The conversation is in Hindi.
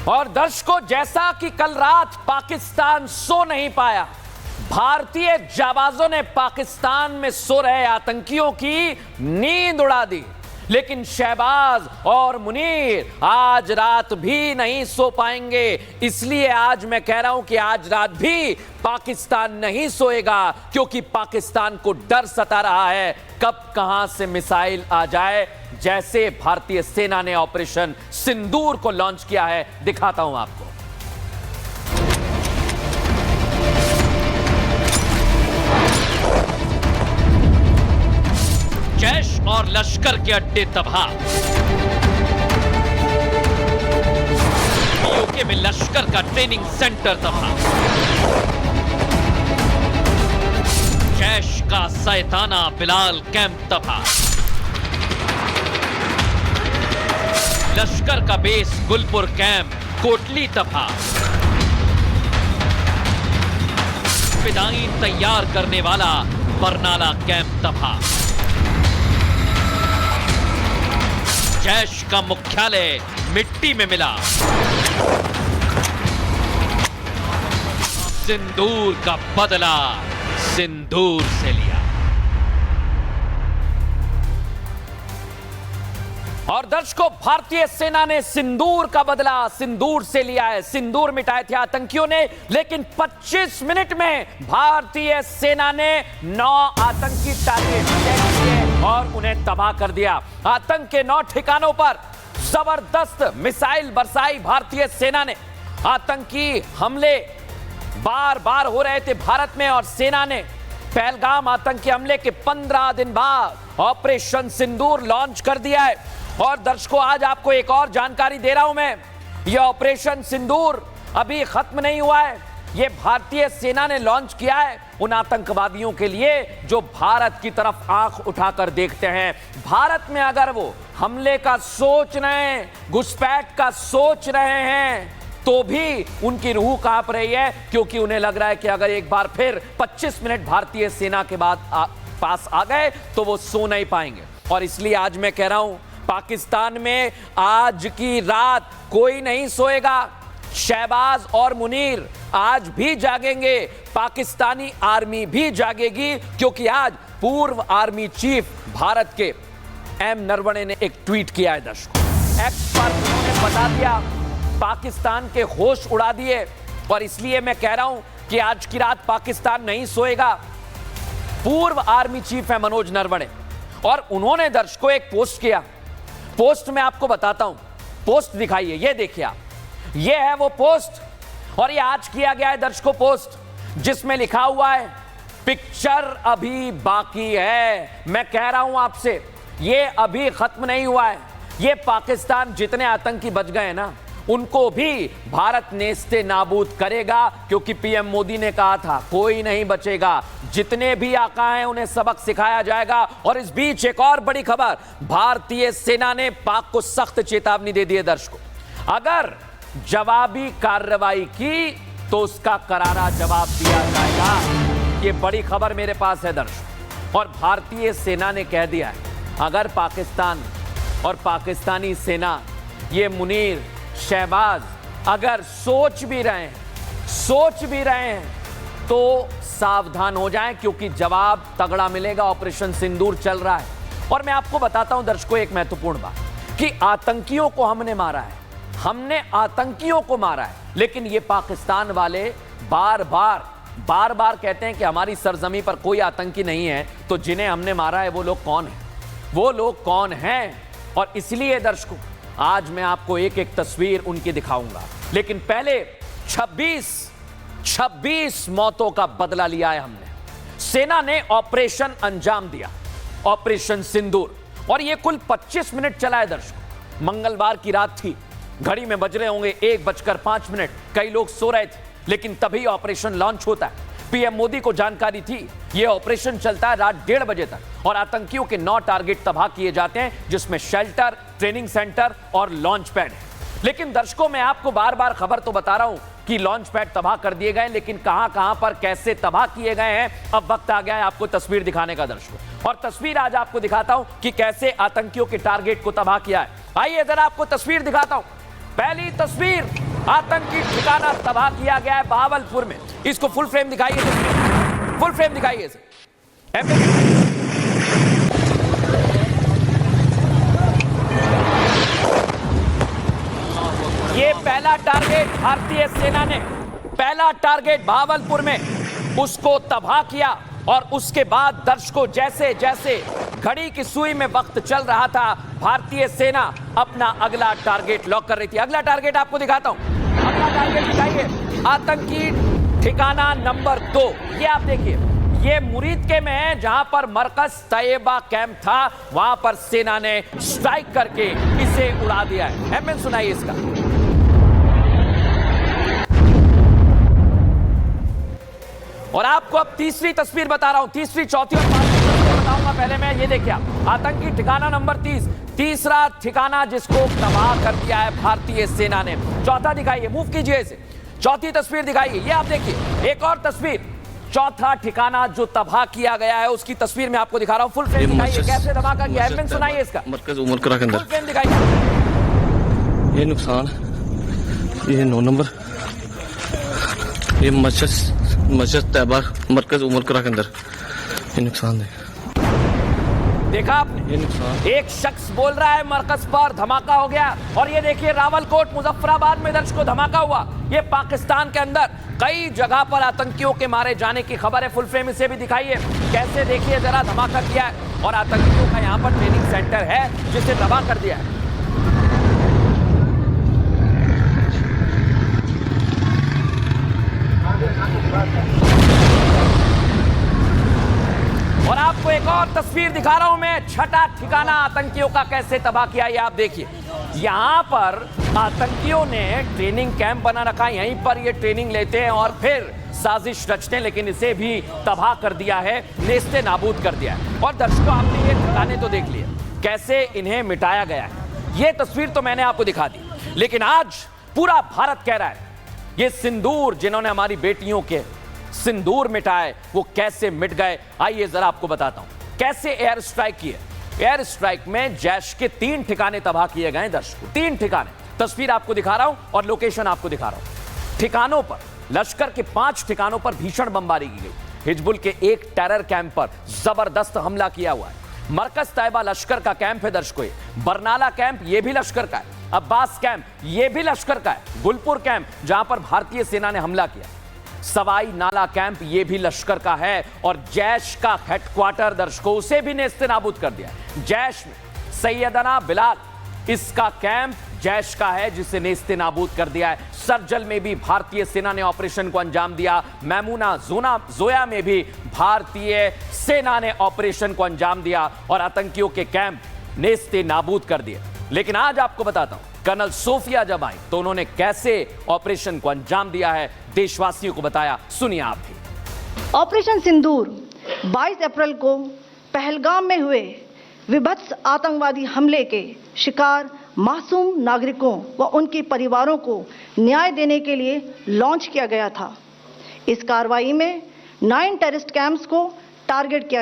और दर्शकों, जैसा कि कल रात पाकिस्तान सो नहीं पाया, भारतीय जाबाजों ने पाकिस्तान में सो रहे आतंकियों की नींद उड़ा दी। लेकिन शहबाज और मुनीर आज रात भी नहीं सो पाएंगे। इसलिए आज मैं कह रहा हूं कि आज रात भी पाकिस्तान नहीं सोएगा, क्योंकि पाकिस्तान को डर सता रहा है कब कहां से मिसाइल आ जाए। जैसे भारतीय सेना ने ऑपरेशन सिंदूर को लॉन्च किया है, दिखाता हूं आपको। जैश और लश्कर के अड्डे तबाह। यूके में लश्कर का ट्रेनिंग सेंटर तबाह। जैश का सैताना बिलाल कैंप तबाह। लश्कर का बेस गुलपुर कैंप कोटली तबाह। फिदायीन तैयार करने वाला बरनाला कैंप तबाह। जैश का मुख्यालय मिट्टी में मिला। सिंदूर का बदला सिंदूर से लिया। और दर्शकों, भारतीय सेना ने सिंदूर का बदला सिंदूर से लिया है। सिंदूर मिटाए थे आतंकियों ने, लेकिन 25 मिनट में भारतीय सेना ने 9 आतंकी टारगेट किए और उन्हें तबाह कर दिया। आतंक के 9 ठिकानों पर जबरदस्त मिसाइल बरसाई भारतीय सेना ने। आतंकी हमले बार बार हो रहे थे भारत में, और सेना ने पहलगाम आतंकी हमले के 15 दिन बाद ऑपरेशन सिंदूर लॉन्च कर दिया है। और दर्शकों, आज आपको एक और जानकारी दे रहा हूं मैं। यह ऑपरेशन सिंदूर अभी खत्म नहीं हुआ है। यह भारतीय सेना ने लॉन्च किया है उन आतंकवादियों के लिए जो भारत की तरफ आंख उठाकर देखते हैं। भारत में अगर वो हमले का सोच रहे हैं, घुसपैठ का सोच रहे हैं, तो भी उनकी रूह कांप रही है, क्योंकि उन्हें लग रहा है कि अगर एक बार फिर 25 मिनट भारतीय सेना के बाद पास आ गए तो वो सो नहीं पाएंगे। और इसलिए आज मैं कह रहा हूं, पाकिस्तान में आज की रात कोई नहीं सोएगा। शहबाज और मुनीर आज भी जागेंगे, पाकिस्तानी आर्मी भी जागेगी, क्योंकि आज पूर्व आर्मी चीफ भारत के एम नरवणे ने एक ट्वीट किया है। दर्शकों, एक्स पर उन्होंने बता दिया, पाकिस्तान के होश उड़ा दिए। और इसलिए मैं कह रहा हूं कि आज की रात पाकिस्तान नहीं सोएगा। पूर्व आर्मी चीफ है मनोज नरवणे, और उन्होंने दर्शकों एक पोस्ट किया। पोस्ट में आपको बताता हूं, पोस्ट दिखाइए, ये देखिए आप, ये है वो पोस्ट। और ये आज किया गया है दर्शकों पोस्ट, जिसमें लिखा हुआ है पिक्चर अभी बाकी है। मैं कह रहा हूं आपसे, ये अभी खत्म नहीं हुआ है। ये पाकिस्तान जितने आतंकी बच गए ना, उनको भी भारत नेस्ते नाबूद करेगा, क्योंकि पीएम मोदी ने कहा था कोई नहीं बचेगा। जितने भी आका हैं उन्हें सबक सिखाया जाएगा। और इस बीच एक और बड़ी खबर, भारतीय सेना ने पाक को सख्त चेतावनी दे दी है। दर्शकों, अगर जवाबी कार्रवाई की तो उसका करारा जवाब दिया जाएगा। ये बड़ी खबर मेरे पास है दर्शकों। और भारतीय सेना ने कह दिया है, अगर पाकिस्तान और पाकिस्तानी सेना, ये मुनीर, शहबाज अगर सोच भी रहे हैं तो सावधान हो जाएं, क्योंकि जवाब तगड़ा मिलेगा। ऑपरेशन सिंदूर चल रहा है। और मैं आपको बताता हूं दर्शकों एक महत्वपूर्ण बात, कि आतंकियों को हमने आतंकियों को मारा है, लेकिन ये पाकिस्तान वाले बार बार कहते हैं कि हमारी सरजमी पर कोई आतंकी नहीं है। तो जिन्हें हमने मारा है वो लोग कौन हैं? और इसलिए दर्शकों, आज मैं आपको एक एक तस्वीर उनकी दिखाऊंगा, लेकिन पहले 26 मौतों का बदला लिया है हमने। सेना ने ऑपरेशन अंजाम दिया, ऑपरेशन सिंदूर, और यह कुल 25 मिनट चला है दर्शकों। मंगलवार की रात थी, घड़ी में बज रहे होंगे 1:05। कई लोग सो रहे थे, लेकिन तभी ऑपरेशन लॉन्च होता है। पीएम मोदी को जानकारी थी यह ऑपरेशन चलता है रात 1:30 बजे तक, और आतंकियों के 9 टारगेट तबाह किए जाते हैं, जिसमें शेल्टर, ट्रेनिंग सेंटर और लॉन्च पैड है। लेकिन दर्शकों, मैं आपको बार बार खबर तो बता रहा हूं कि लॉन्च पैड तबाह कर दिए गए, लेकिन कहां पर कैसे तबाह किए गए हैं, अब वक्त आ गया है आपको तस्वीर दिखाने का दर्शकों। और तस्वीर आज आपको दिखाता हूं कि कैसे आतंकियों के टारगेट को तबाह किया है। आइए जरा आपको तस्वीर दिखाता हूं। पहली तस्वीर आतंकी ठिकाना तबाह किया गया है बहावलपुर में। इसको फुल फ्रेम दिखाइए, फुल फ्रेम दिखाइए इसे। ये पहला टारगेट भारतीय सेना ने, पहला टारगेट बहावलपुर में उसको तबाह किया और उसके बाद दर्शकों जैसे जैसे घड़ी की सुई में वक्त चल रहा था, भारतीय सेना अपना अगला टारगेट लॉक कर रही थी। अगला टारगेट आपको दिखाता हूं, अगला टारगेट दिखाइए, आतंकी ठिकाना नंबर 2। ये आप देखिए, ये मुरीद के में है जहां पर मरकज तैयबा कैंप था, वहां पर सेना ने स्ट्राइक करके इसे उड़ा दिया है। एमएन सुनाइए इसका। और आपको अब तीसरी तस्वीर बता रहा हूं, तीसरी, चौथी और पांचवी तस्वीर बताऊंगा। पहले मैं ये देखिए, आतंकी ठिकाना नंबर 30, तीसरा ठिकाना जिसको तबाह कर दिया है भारतीय सेना ने। चौथा दिखाइए, मूव कीजिए इसे, चौथी तस्वीर दिखाइए। ये आप देखिए, एक और तस्वीर, चौथा ठिकाना जो तबाह किया गया है उसकी तस्वीर मैं आपको दिखा रहा हूं। फुल फ्रेम दिखाइए, कैसे धमाका किया है, सुनाइए इसका। मरकज उमरकरा के अंदर फुल फ्रेम दिखाइए। ये नुकसान, ये 9 नंबर, ये मस्जिद तैयबा मरकज उमरकरा के अंदर ये नुकसान है। देखा आपने, एक शख्स बोल रहा है मरकज पर धमाका हो गया, और ये देखिए रावलकोट मुजफ्फराबाद में दर्शकों धमाका हुआ। ये पाकिस्तान के अंदर कई जगह पर आतंकियों के मारे जाने की खबर है। फुल फ्रेम इसे भी दिखाइए, कैसे देखिए जरा धमाका किया है, और आतंकियों का यहाँ पर ट्रेनिंग सेंटर है जिसे तबाह कर दिया है। और आपको एक और तस्वीर दिखा रहा हूं मैं, छठा ठिकाना आतंकियों का कैसे तबाह किया, ये आप देखिए। यहां पर आतंकियों ने ट्रेनिंग कैंप बना रखा, यहीं पर ये ट्रेनिंग लेते हैं और फिर साजिश रचते हैं, लेकिन इसे भी तबाह कर दिया है, नेस्ते नाबूद कर दिया है। और दर्शकों आपने ये ठिकाने तो देख लिए, कैसे इन्हें मिटाया गया है। ये तस्वीर तो मैंने आपको दिखा दी, लेकिन आज पूरा भारत कह रहा है ये सिंदूर जिन्होंने हमारी बेटियों के सिंदूर मिटाए वो कैसे मिट गए। आइए जरा आपको बताता हूं कैसे एयर स्ट्राइक किए। एयर स्ट्राइक में जैश के 3 ठिकाने तबाह किए गए दर्शकों, 3 ठिकाने। तस्वीर आपको दिखा रहा हूं और लोकेशन आपको दिखा रहा हूं। ठिकानों पर, लश्कर के 5 ठिकानों पर भीषण बमबारी की गई। हिजबुल के एक टेरर कैंप पर जबरदस्त हमला किया हुआ है। मरकज तैयबा लश्कर का कैंप है दर्शकों, बरनाला कैंप ये भी लश्कर का है, अब्बास कैंप ये भी लश्कर का है, गुलपुर कैंप जहां पर भारतीय सेना ने हमला किया, सवाई नाला कैंप ये भी लश्कर का है, और जैश का हेडक्वार्टर दर्शकों उसे भी नेस्तनाबूद कर दिया। जैश में सैयदना बिलाल, इसका कैंप जैश का है जिसे नेस्तनाबूद कर दिया है। सरजल में भी भारतीय सेना ने ऑपरेशन को अंजाम दिया। मैमूना जोया में भी भारतीय सेना ने ऑपरेशन को अंजाम दिया और आतंकियों के कैंप नेस्तनाबूद कर दिए। लेकिन आज आपको बताता हूं, कर्नल सोफिया जब आई तो उन्होंने कैसे ऑपरेशन को अंजाम दिया है, देशवासियों को बताया, सुनिए आप भी। ऑपरेशन सिंदूर 22 अप्रैल को पहलगाम में हुए विभत्स आतंकवादी हमले के शिकार मासूम नागरिकों व उनके परिवारों को न्याय देने के लिए लॉन्च किया गया था। इस कार्रवाई में 9 टेररिस्ट कैंप्स को टारगेट किया